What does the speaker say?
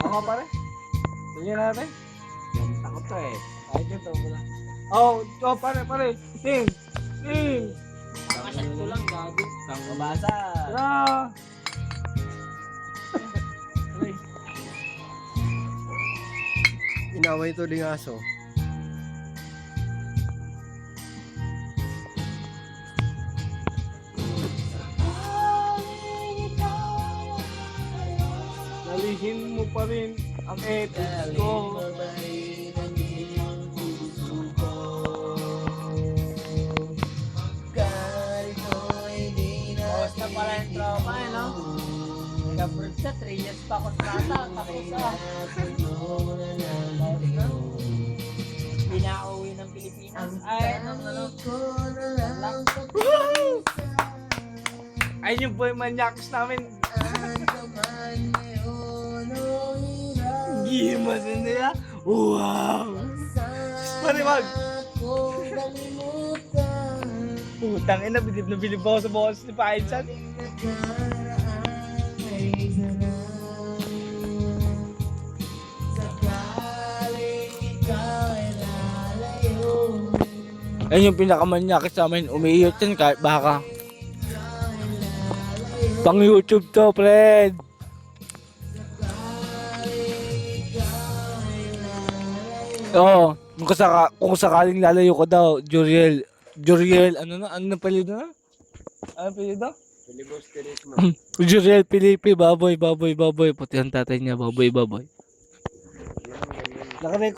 Ako pare. Tingnan natin. Takot to eh. Kahit ito wala. Oh, pare. Ting. Kakasat ko lang, gago. Mabasa. Ah. Inaway to ding aso. Nalihin mo pa rin ang ethics ko. Basta pala yung trauma eh, no? Nag-abroad siya, 3 years pa kontrata. Tapos pinauwi ng Pilipinas. Ay, ano. Ayun yung boy manyakus namin. Gimas niya. Wow! Pariwag! Putang ina, bilib na bilib ako sa boses ni Painsan. Ayun yung pinakamanyakis sa amin. Umiiyot yan kahit baka. Pang YouTube to, friend. Oo, kung sakaling lalayo ko daw, Juriel, ano na palido na? Ano palido? Filibusterismo. Juriel Pilipi, baboy. Pati ang tatay niya, baboy. Nakarecord